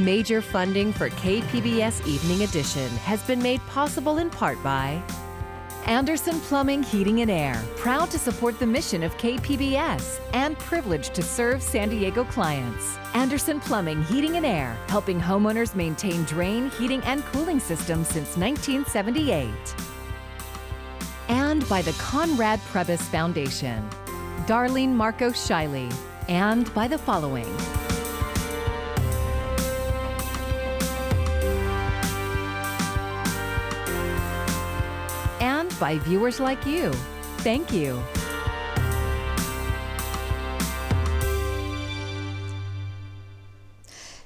Major funding for KPBS Evening Edition has been made possible in part by Anderson Plumbing, Heating and Air, proud to support the mission of KPBS and privileged to serve San Diego clients. Anderson Plumbing, Heating and Air, helping homeowners maintain drain, heating, and cooling systems since 1978. And by the Conrad Prebys Foundation, Darlene Marco Shiley, and by the following. And by viewers like you. Thank you.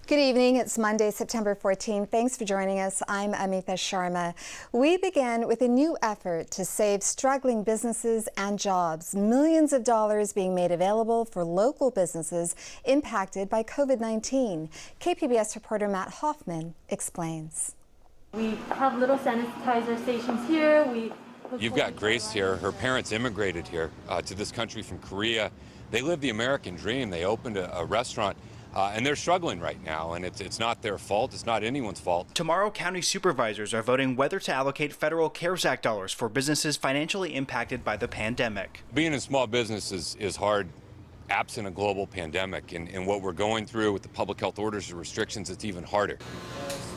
Good evening. It's Monday, September 14th. Thanks for joining us. I'm Amita Sharma. We begin with a new effort to save struggling businesses and jobs. Millions of dollars being made available for local businesses impacted by COVID-19. KPBS reporter Matt Hoffman explains. We have little sanitizer stations here. You've got Grace here. Her parents immigrated here to this country from Korea. They live the American dream. They opened a restaurant. And they're struggling right now, and it's not their fault. It's not anyone's fault. Tomorrow, county supervisors are voting whether to allocate federal CARES Act dollars for businesses financially impacted by the pandemic. Being in small business is hard, absent a global pandemic, and what we're going through with the public health orders and restrictions, it's even harder.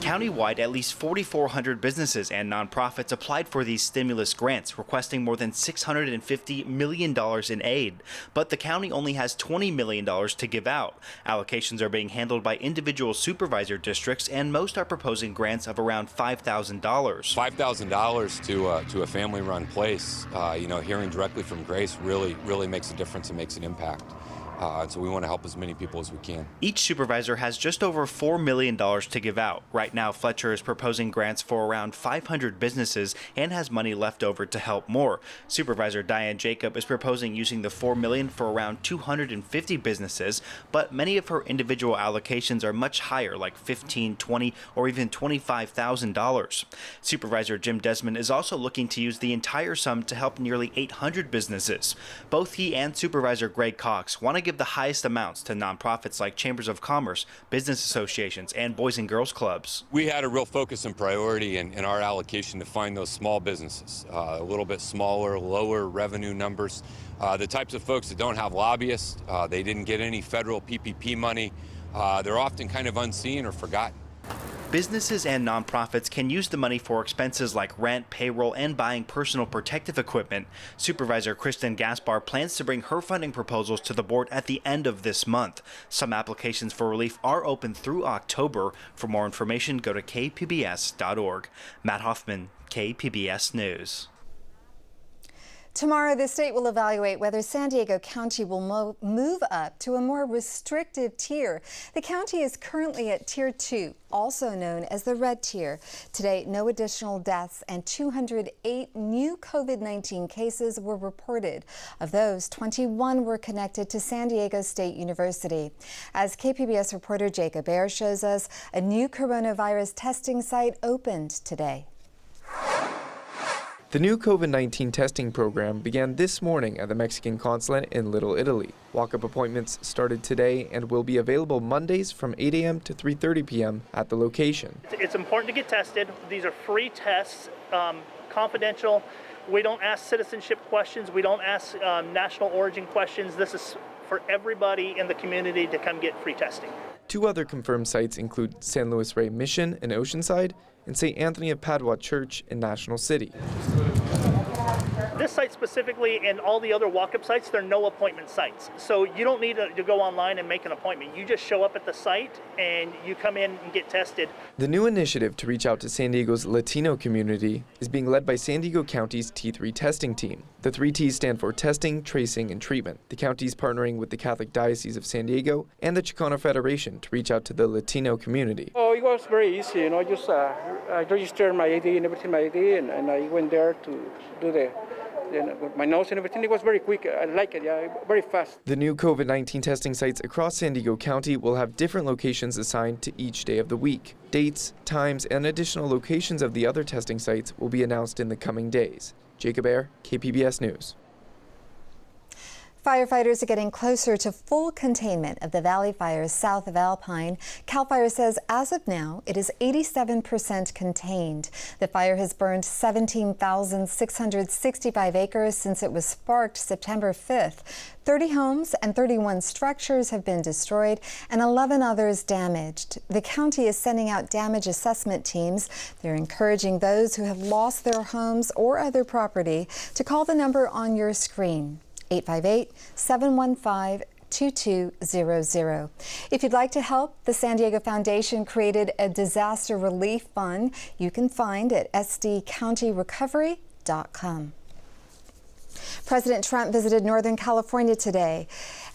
Countywide, at least 4,400 businesses and nonprofits applied for these stimulus grants, requesting more than $650 million in aid. But the county only has $20 million to give out. Allocations are being handled by individual supervisor districts, and most are proposing grants of around $5,000. $5,000 to a family-run place, hearing directly from Grace really makes a difference and makes an impact. So we want to help as many people as we can. Each supervisor has just over $4 million to give out. Right now, Fletcher is proposing grants for around 500 businesses and has money left over to help more. Supervisor Diane Jacob is proposing using the $4 million for around 250 businesses, but many of her individual allocations are much higher, like $15,000, $20,000, or even $25,000. Supervisor Jim Desmond is also looking to use the entire sum to help nearly 800 businesses. Both he and Supervisor Greg Cox want to give the highest amounts to nonprofits like chambers of commerce, business associations, and boys and girls clubs. We had a real focus and priority in our allocation to find those small businesses, a little bit smaller, lower revenue numbers, the types of folks that don't have lobbyists, they didn't get any federal PPP money, they're often kind of unseen or forgotten. Businesses and nonprofits can use the money for expenses like rent, payroll, and buying personal protective equipment. Supervisor Kristen Gaspar plans to bring her funding proposals to the board at the end of this month. Some applications for relief are open through October. For more information, go to kpbs.org. Matt Hoffman, KPBS News. Tomorrow, the state will evaluate whether San Diego County will move up to a more restrictive tier. The county is currently at Tier 2, also known as the red tier. Today, no additional deaths and 208 new COVID-19 cases were reported. Of those, 21 were connected to San Diego State University. As KPBS reporter Jacob Baer shows us, a new coronavirus testing site opened today. The new COVID-19 testing program began this morning at the Mexican consulate in Little Italy. Walk-up appointments started today and will be available Mondays from 8 a.m. to 3:30 p.m. at the location. It's important to get tested. These are free tests, confidential. We don't ask citizenship questions. We don't ask national origin questions. This is for everybody in the community to come get free testing. Two other confirmed sites include San Luis Rey Mission in Oceanside and St. Anthony of Padua Church in National City. This site specifically and all the other walk-up sites, they're no appointment sites. So you don't need to go online and make an appointment. You just show up at the site and you come in and get tested. The new initiative to reach out to San Diego's Latino community is being led by San Diego County's T3 testing team. The 3 T's stand for testing, tracing, and treatment. The county is partnering with the Catholic Diocese of San Diego and the Chicano Federation to reach out to the Latino community. Oh, it was very easy, just I registered my ID and everything, and I went there to do my nose and everything. It was very quick. I like it, very fast. The new COVID-19 testing sites across San Diego County will have different locations assigned to each day of the week. Dates, times, and additional locations of the other testing sites will be announced in the coming days. Jacob Baer, KPBS News. Firefighters are getting closer to full containment of the valley fires south of Alpine. CAL FIRE says as of now, it is 87% contained. The fire has burned 17,665 acres since it was sparked September 5th. 30 homes and 31 structures have been destroyed and 11 others damaged. The county is sending out damage assessment teams. They're encouraging those who have lost their homes or other property to call the number on your screen. 858-715-2200. If you'd like to help, the San Diego Foundation created a disaster relief fund you can find at sdcountyrecovery.com. President Trump visited Northern California today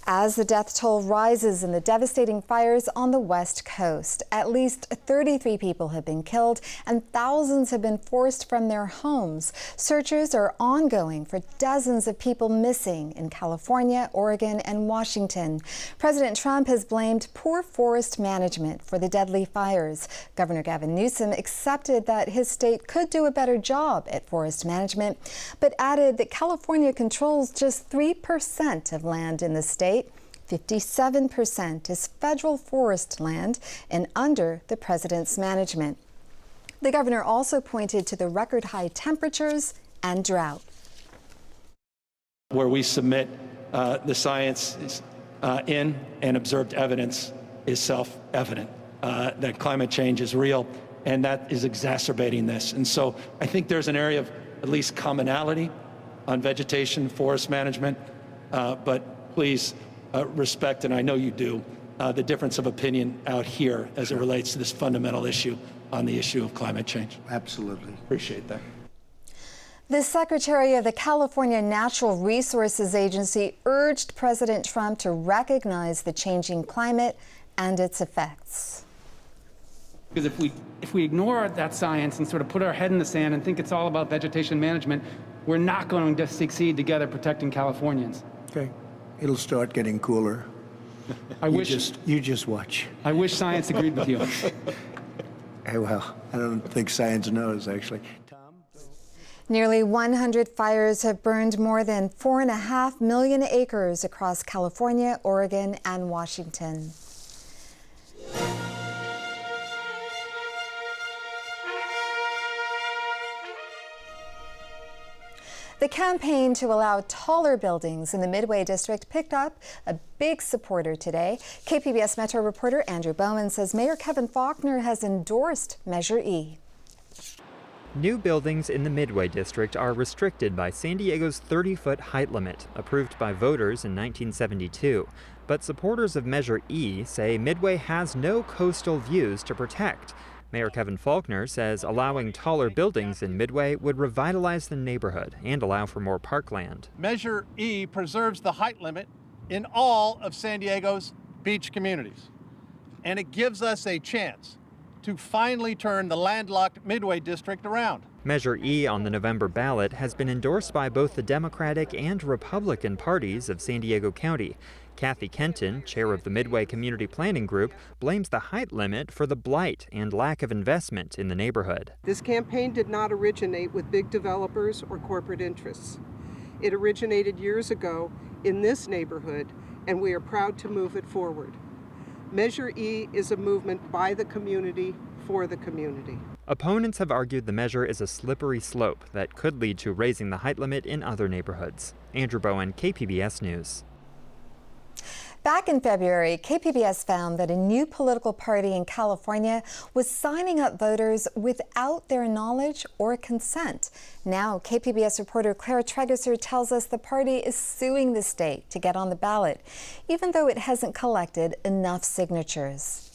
as the death toll rises in the devastating fires on the West Coast. At least 33 people have been killed and thousands have been forced from their homes. Searches are ongoing for dozens of people missing in California, Oregon, and Washington. President Trump has blamed poor forest management for the deadly fires. Governor Gavin Newsom accepted that his state could do a better job at forest management, but added that California controls just 3% of land in the state. 57% is federal forest land and under the president's management. The governor also pointed to the record high temperatures and drought. Where we submit the science in and observed evidence is self-evident that climate change is real and that is exacerbating this. And so I think there's an area of at least commonality on vegetation, forest management, but please respect, and I know you do, the difference of opinion out here as it relates to this fundamental issue on the issue of climate change. Absolutely. Appreciate that. The Secretary of the California Natural Resources Agency urged President Trump to recognize the changing climate and its effects. Because if we ignore that science and sort of put our head in the sand and think it's all about vegetation management, we're not going to succeed together protecting Californians. Okay. It'll start getting cooler. You just watch. I wish science agreed with you. Hey, well, I don't think science knows, actually. Nearly 100 fires have burned more than 4.5 million acres across California, Oregon, and Washington. The campaign to allow taller buildings in the Midway District picked up a big supporter today. KPBS Metro reporter Andrew Bowman says Mayor Kevin Faulconer has endorsed Measure E. New buildings in the Midway District are restricted by San Diego's 30-foot height limit, approved by voters in 1972. But supporters of Measure E say Midway has no coastal views to protect. Mayor Kevin Faulconer says allowing taller buildings in Midway would revitalize the neighborhood and allow for more parkland. Measure E preserves the height limit in all of San Diego's beach communities. And it gives us a chance to finally turn the landlocked Midway District around. Measure E on the November ballot has been endorsed by both the Democratic and Republican parties of San Diego County. Kathy Kenton, chair of the Midway Community Planning Group, blames the height limit for the blight and lack of investment in the neighborhood. This campaign did not originate with big developers or corporate interests. It originated years ago in this neighborhood, and we are proud to move it forward. Measure E is a movement by the community for the community. Opponents have argued the measure is a slippery slope that could lead to raising the height limit in other neighborhoods. Andrew Bowen, KPBS News. Back in February, KPBS found that a new political party in California was signing up voters without their knowledge or consent. Now, KPBS reporter Clara Tregeser tells us the party is suing the state to get on the ballot, even though it hasn't collected enough signatures.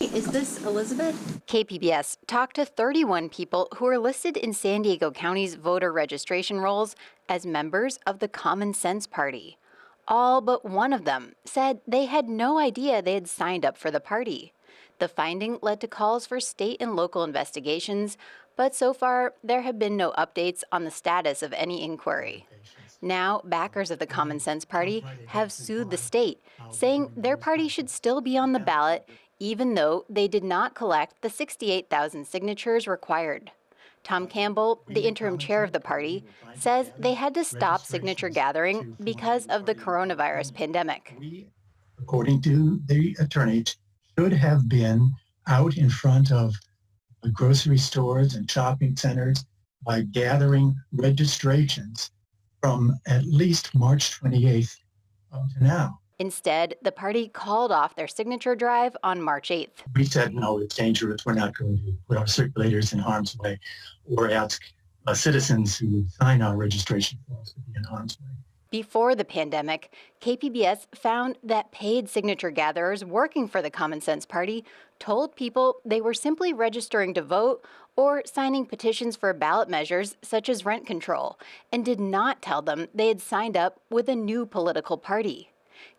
Is this Elizabeth? KPBS talked to 31 people who are listed in San Diego County's voter registration rolls as members of the Common Sense Party. All but one of them said they had no idea they had signed up for the party. The finding led to calls for state and local investigations, but so far there have been no updates on the status of any inquiry. Now, backers of the Common Sense Party have sued the state, saying their party should still be on the ballot even though they did not collect the 68,000 signatures required. Tom Campbell, the interim chair of the party, says they had to stop signature gathering because of the coronavirus pandemic. According to the attorney, should have been out in front of grocery stores and shopping centers by gathering registrations from at least March 28th up to now. Instead, the party called off their signature drive on March 8th. We said, no, it's dangerous. We're not going to put our circulators in harm's way or ask citizens who sign our registration forms to be in harm's way. Before the pandemic, KPBS found that paid signature gatherers working for the Common Sense Party told people they were simply registering to vote or signing petitions for ballot measures such as rent control, and did not tell them they had signed up with a new political party.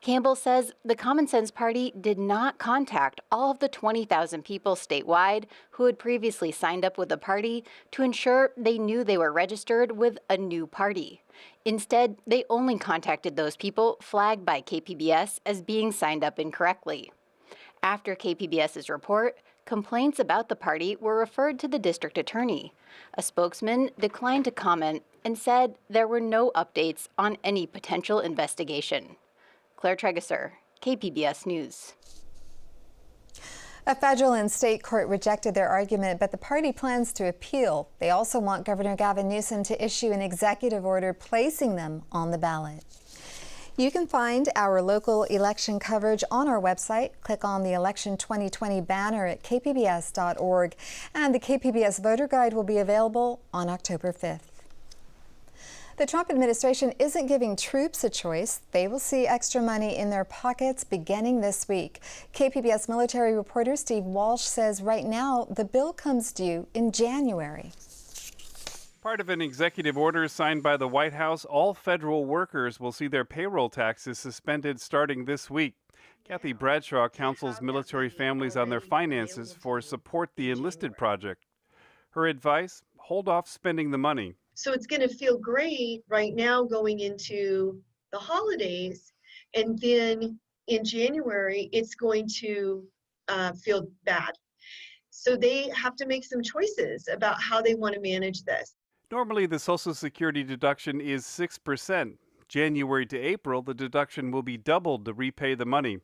Campbell says the Common Sense Party did not contact all of the 20,000 people statewide who had previously signed up with the party to ensure they knew they were registered with a new party. Instead, they only contacted those people flagged by KPBS as being signed up incorrectly. After KPBS's report, complaints about the party were referred to the district attorney. A spokesman declined to comment and said there were no updates on any potential investigation. Claire Tregesser, KPBS News. A federal and state court rejected their argument, but the party plans to appeal. They also want Governor Gavin Newsom to issue an executive order placing them on the ballot. You can find our local election coverage on our website. Click on the Election 2020 banner at kpbs.org, and the KPBS Voter Guide will be available on October 5th. The Trump administration isn't giving troops a choice. They will see extra money in their pockets beginning this week. KPBS military reporter Steve Walsh says right now the bill comes due in January. Part of an executive order signed by the White House, all federal workers will see their payroll taxes suspended starting this week. Kathy Bradshaw counsels military families on their finances for Support the Enlisted Project. Her advice, hold off spending the money. So it's going to feel great right now going into the holidays, and then in January it's going to feel bad. So they have to make some choices about how they want to manage this. Normally the Social Security deduction is 6%. January to April, the deduction will be doubled to repay the money.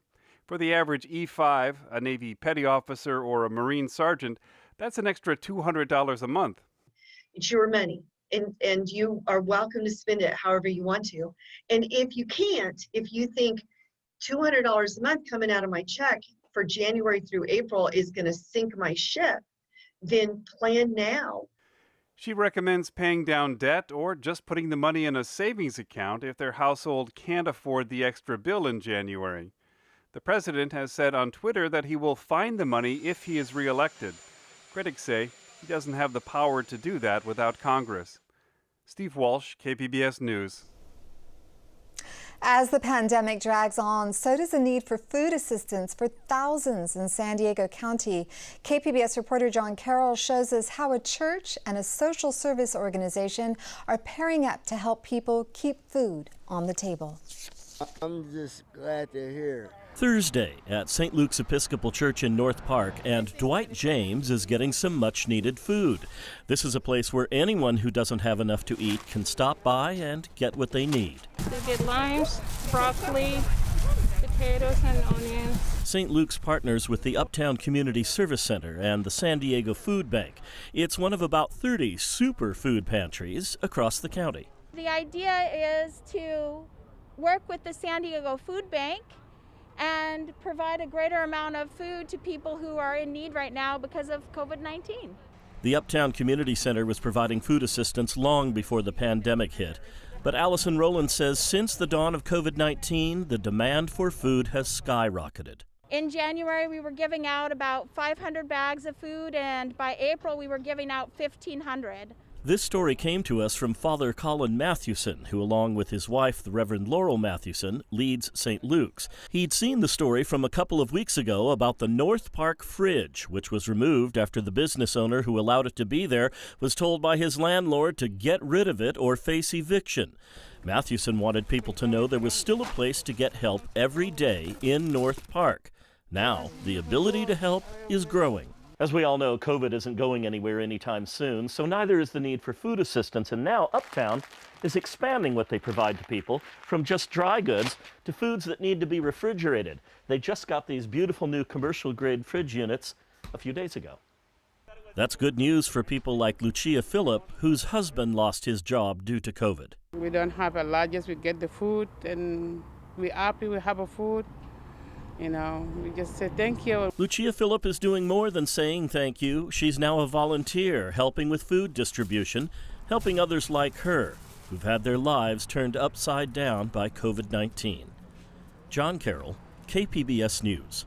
For the average E5, a Navy petty officer or a Marine sergeant, that's an extra $200 a month. It's your money. And you are welcome to spend it however you want to. And if you can't, if you think $200 a month coming out of my check for January through April is going to sink my ship, then plan now. She recommends paying down debt or just putting the money in a savings account if their household can't afford the extra bill in January. The president has said on Twitter that he will find the money if he is reelected. Critics say he doesn't have the power to do that without Congress. Steve Walsh, KPBS News. As the pandemic drags on, so does the need for food assistance for thousands in San Diego County. KPBS reporter John Carroll shows us how a church and a social service organization are pairing up to help people keep food on the table. I'm just glad they're here. Thursday at St. Luke's Episcopal Church in North Park, and Dwight James is getting some much-needed food. This is a place where anyone who doesn't have enough to eat can stop by and get what they need. They get limes, broccoli, potatoes, and onions. St. Luke's partners with the Uptown Community Service Center and the San Diego Food Bank. It's one of about 30 super food pantries across the county. The idea is to work with the San Diego Food Bank and provide a greater amount of food to people who are in need right now because of COVID-19. The Uptown Community Center was providing food assistance long before the pandemic hit. But Allison Rowland says since the dawn of COVID-19, the demand for food has skyrocketed. In January, we were giving out about 500 bags of food, and by April, we were giving out 1,500. This story came to us from Father Colin Mathewson, who, along with his wife, the Reverend Laurel Mathewson, leads St. Luke's. He'd seen the story from a couple of weeks ago about the North Park fridge, which was removed after the business owner who allowed it to be there was told by his landlord to get rid of it or face eviction. Mathewson wanted people to know there was still a place to get help every day in North Park. Now, the ability to help is growing. As we all know, COVID isn't going anywhere anytime soon, so neither is the need for food assistance. And now Uptown is expanding what they provide to people from just dry goods to foods that need to be refrigerated. They just got these beautiful new commercial-grade fridge units a few days ago. That's good news for people like Lucia Phillip, whose husband lost his job due to COVID. We don't have a lot, just we get the food and we're happy we have a food. You know, we just say thank you. Lucia Phillip is doing more than saying thank you. She's now a volunteer helping with food distribution, helping others like her who've had their lives turned upside down by COVID-19. John Carroll, KPBS News.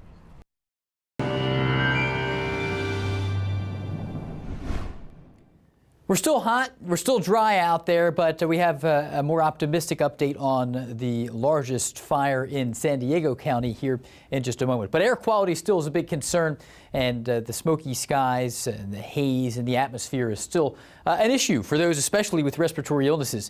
We're still hot, we're still dry out there, but we have a more optimistic update on the largest fire in San Diego County here in just a moment. But air quality still is a big concern, and the smoky skies and the haze in the atmosphere is still an issue for those especially with respiratory illnesses.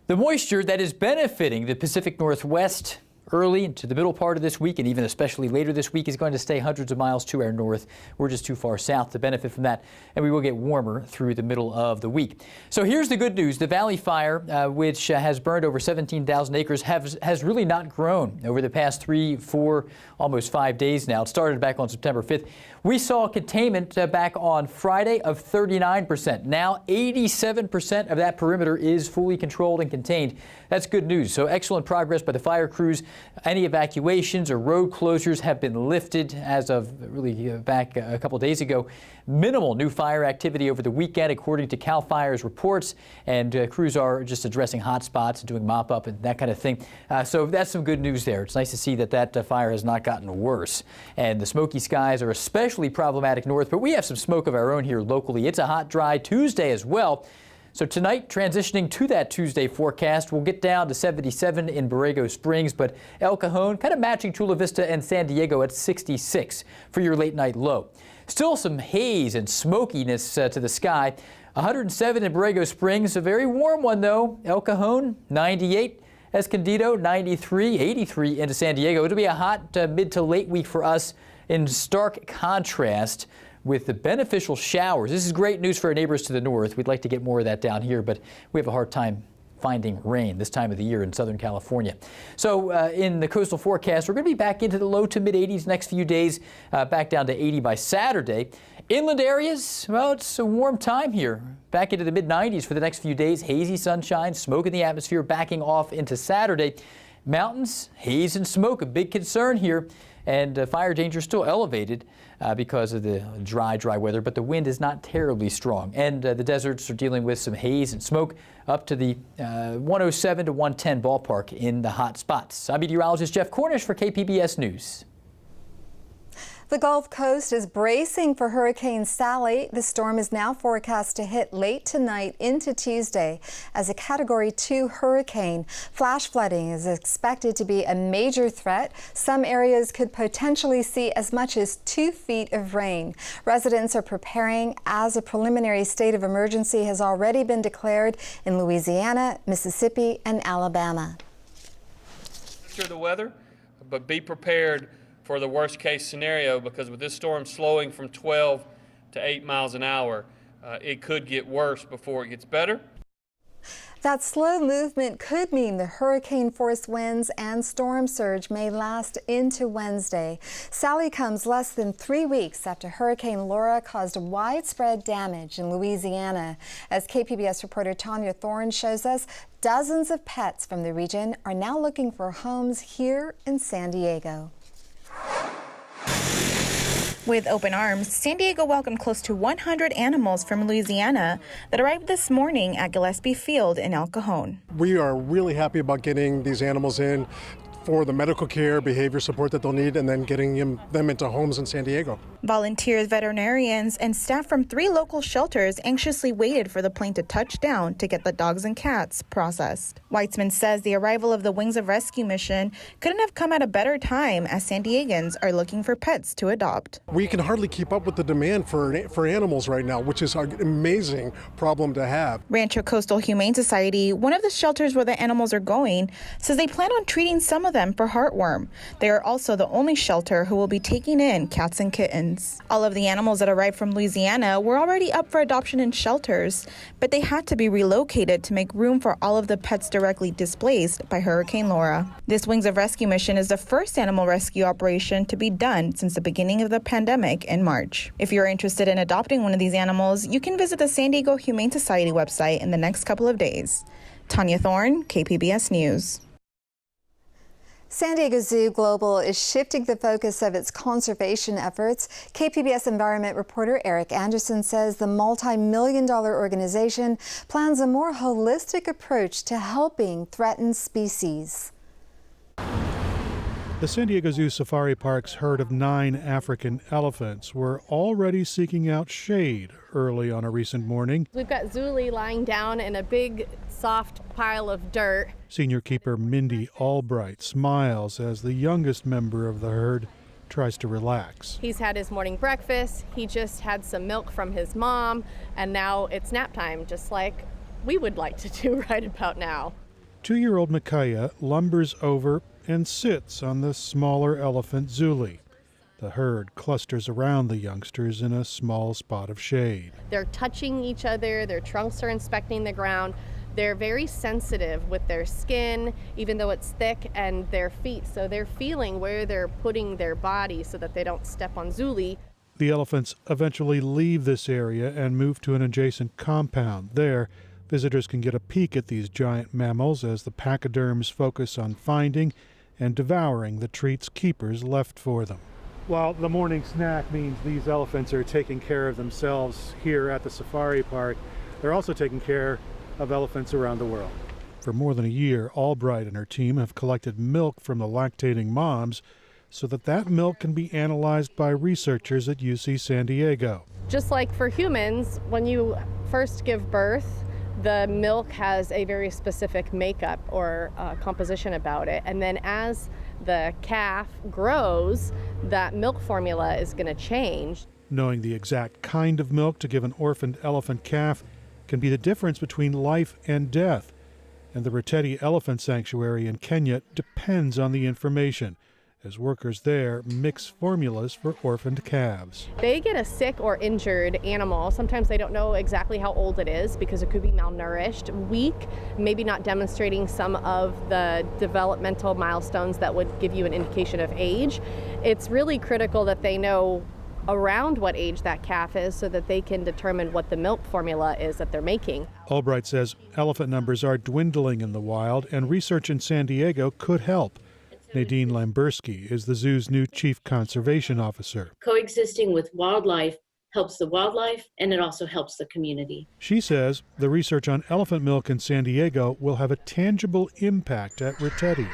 The moisture that is benefiting the Pacific Northwest early into the middle part of this week and even especially later this week is going to stay hundreds of miles to our north. We're just too far south to benefit from that, and we will get warmer through the middle of the week. So here's the good news. The Valley Fire, which has burned over 17,000 acres, has really not grown over the past 3, 4, almost 5 days now. It started back on September 5th. We saw containment back on Friday of 39%. Now 87% of that perimeter is fully controlled and contained. That's good news. So excellent progress by the fire crews. Any evacuations or road closures have been lifted as of really back a couple days ago. Minimal new fire activity over the weekend, according to CAL FIRE's reports, and crews are just addressing hot spots and doing mop-up and that kind of thing. So that's some good news there. It's nice to see that that fire has not gotten worse. And the smoky skies are especially problematic north, but we have some smoke of our own here locally. It's a hot, dry Tuesday as well. So tonight, transitioning to that Tuesday forecast, we'll get down to 77 in Borrego Springs, but El Cajon kind of matching Chula Vista and San Diego at 66 for your late night low. Still some haze and smokiness to the sky. 107 in Borrego Springs, a very warm one though. El Cajon, 98. Escondido, 93, 83 into San Diego. It'll be a hot mid to late week for us in stark contrast with the beneficial showers. This is great news for our neighbors to the north. We'd like to get more of that down here, but we have a hard time finding rain this time of the year in Southern California. So in the coastal forecast, we're going to be back into the low to mid 80s next few days, back down to 80 by Saturday. Inland areas, well, it's a warm time here. Back into the mid 90s for the next few days. Hazy sunshine, smoke in the atmosphere backing off into Saturday. Mountains, haze and smoke, a big concern here. And fire danger still elevated because of the dry weather, but the wind is not terribly strong. And the deserts are dealing with some haze and smoke up to the 107 to 110 ballpark in the hot spots. I'm meteorologist Jeff Cornish for KPBS News. The Gulf Coast is bracing for Hurricane Sally. The storm is now forecast to hit late tonight into Tuesday as a Category 2 hurricane. Flash flooding is expected to be a major threat. Some areas could potentially see as much as 2 feet of rain. Residents are preparing as a preliminary state of emergency has already been declared in Louisiana, Mississippi, and Alabama. Monitor the weather, but be prepared for the worst case scenario, because with this storm slowing from 12 to 8 miles an hour, it could get worse before it gets better. That slow movement could mean the hurricane-force winds and storm surge may last into Wednesday. Sally comes less than 3 weeks after Hurricane Laura caused widespread damage in Louisiana. As KPBS reporter Tanya Thorne shows us, dozens of pets from the region are now looking for homes here in San Diego. With open arms, San Diego welcomed close to 100 animals from Louisiana that arrived this morning at Gillespie Field in El Cajon. We are really happy about getting these animals in for the medical care, behavior support that they'll need, and then getting them into homes in San Diego. Volunteers, veterinarians, and staff from 3 local shelters anxiously waited for the plane to touch down to get the dogs and cats processed. Weitzman says the arrival of the Wings of Rescue mission couldn't have come at a better time as San Diegans are looking for pets to adopt. We can hardly keep up with the demand for animals right now, which is an amazing problem to have. Rancho Coastal Humane Society, one of the shelters where the animals are going, says they plan on treating some of them them for heartworm. They are also the only shelter who will be taking in cats and kittens. All of the animals that arrived from Louisiana were already up for adoption in shelters, but they had to be relocated to make room for all of the pets directly displaced by Hurricane Laura. This Wings of Rescue mission is the first animal rescue operation to be done since the beginning of the pandemic in March. If you're interested in adopting one of these animals, you can visit the San Diego Humane Society website in the next couple of days. Tanya Thorne, KPBS News. San Diego Zoo Global is shifting the focus of its conservation efforts. KPBS environment reporter Eric Anderson says the multi-million-dollar organization plans a more holistic approach to helping threatened species. The San Diego Zoo Safari Park's herd of 9 African elephants were already seeking out shade early on a recent morning. We've got Zuli lying down in a big, soft pile of dirt. Senior keeper Mindy Albright smiles as the youngest member of the herd tries to relax. He's had his morning breakfast, he just had some milk from his mom, and now it's nap time, just like we would like to do right about now. 2-year-old Micaiah lumbers over and sits on the smaller elephant Zuli. The herd clusters around the youngsters in a small spot of shade. They're touching each other, their trunks are inspecting the ground. They're very sensitive with their skin, even though it's thick, and their feet. So they're feeling where they're putting their body so that they don't step on Zuli. The elephants eventually leave this area and move to an adjacent compound. There, visitors can get a peek at these giant mammals as the pachyderms focus on finding and devouring the treats keepers left for them. While the morning snack means these elephants are taking care of themselves here at the safari park, they're also taking care of elephants around the world. For more than a year, Albright and her team have collected milk from the lactating moms so that milk can be analyzed by researchers at UC San Diego. Just like for humans, when you first give birth, the milk has a very specific makeup or composition about it. And then as the calf grows, that milk formula is going to change. Knowing the exact kind of milk to give an orphaned elephant calf can be the difference between life and death. And the Reteti Elephant Sanctuary in Kenya depends on the information, as workers there mix formulas for orphaned calves. They get a sick or injured animal. Sometimes they don't know exactly how old it is because it could be malnourished, weak, maybe not demonstrating some of the developmental milestones that would give you an indication of age. It's really critical that they know around what age that calf is so that they can determine what the milk formula is that they're making. Albright says elephant numbers are dwindling in the wild and research in San Diego could help. Nadine Lamberski is the zoo's new chief conservation officer. Coexisting with wildlife helps the wildlife, and it also helps the community. She says the research on elephant milk in San Diego will have a tangible impact at Reteti.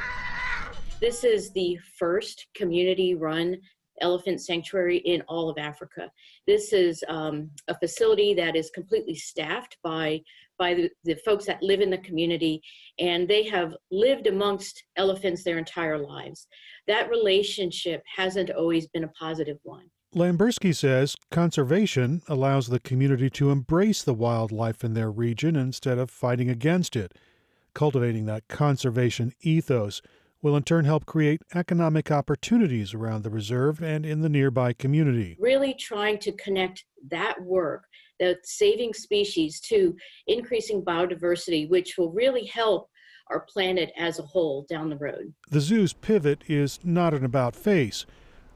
This is the first community-run elephant sanctuary in all of Africa. This is a facility that is completely staffed by the folks that live in the community, and they have lived amongst elephants their entire lives. That relationship hasn't always been a positive one. Lamberski says conservation allows the community to embrace the wildlife in their region instead of fighting against it. Cultivating that conservation ethos will in turn help create economic opportunities around the reserve and in the nearby community. Really trying to connect that work, the saving species, to increasing biodiversity, which will really help our planet as a whole down the road. The zoo's pivot is not an about-face.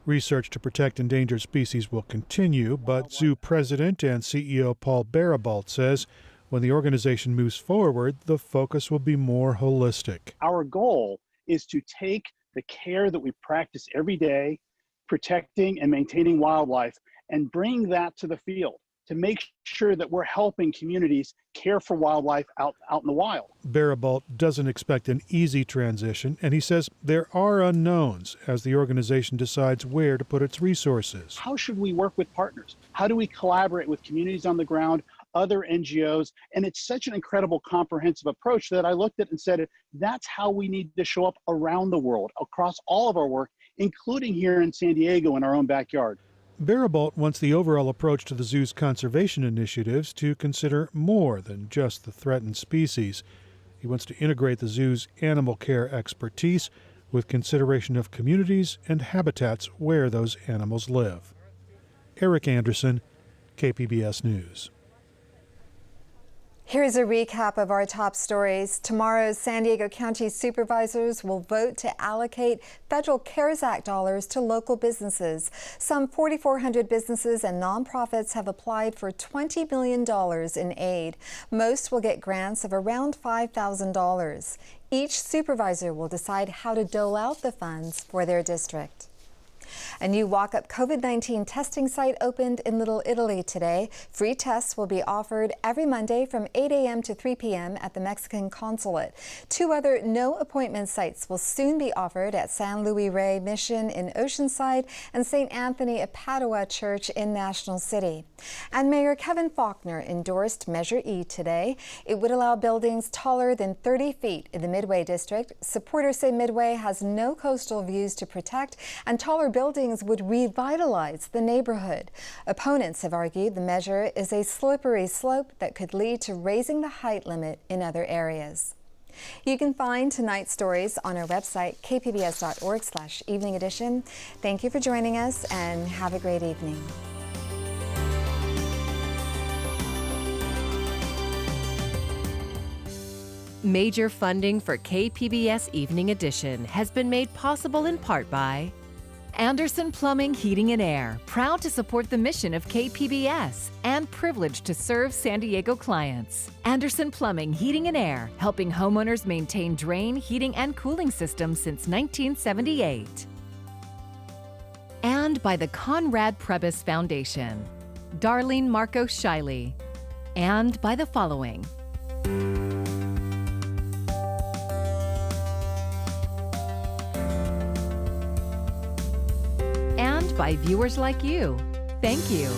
Research to protect endangered species will continue, but zoo president and CEO Paul Barabalt says when the organization moves forward, the focus will be more holistic. Our goal is to take the care that we practice every day, protecting and maintaining wildlife, and bring that to the field to make sure that we're helping communities care for wildlife out in the wild. Barabalt doesn't expect an easy transition, and he says there are unknowns as the organization decides where to put its resources. How should we work with partners? How do we collaborate with communities on the ground, other NGOs? And it's such an incredible comprehensive approach that I looked at and said, that's how we need to show up around the world, across all of our work, including here in San Diego in our own backyard. Barabalt wants the overall approach to the zoo's conservation initiatives to consider more than just the threatened species. He wants to integrate the zoo's animal care expertise with consideration of communities and habitats where those animals live. Eric Anderson, KPBS News. Here's a recap of our top stories. Tomorrow, San Diego County supervisors will vote to allocate federal CARES Act dollars to local businesses. Some 4,400 businesses and nonprofits have applied for $20 million in aid. Most will get grants of around $5,000. Each supervisor will decide how to dole out the funds for their district. A new walk-up COVID-19 testing site opened in Little Italy today. Free tests will be offered every Monday from 8 a.m. to 3 p.m. at the Mexican consulate. 2 other no-appointment sites will soon be offered at San Luis Rey Mission in Oceanside and St. Anthony of Padua Church in National City. And Mayor Kevin Faulconer endorsed Measure E today. It would allow buildings taller than 30 feet in the Midway District. Supporters say Midway has no coastal views to protect, and taller buildings would revitalize the neighborhood. Opponents have argued the measure is a slippery slope that could lead to raising the height limit in other areas. You can find tonight's stories on our website, kpbs.org/evening edition. Thank you for joining us and have a great evening. Major funding for KPBS Evening Edition has been made possible in part by Anderson Plumbing, Heating and Air, proud to support the mission of KPBS and privileged to serve San Diego clients. Anderson Plumbing, Heating and Air, helping homeowners maintain drain, heating, and cooling systems since 1978. And by the Conrad Prebys Foundation, Darlene Marcos Shiley, and by the following. And by viewers like you. Thank you.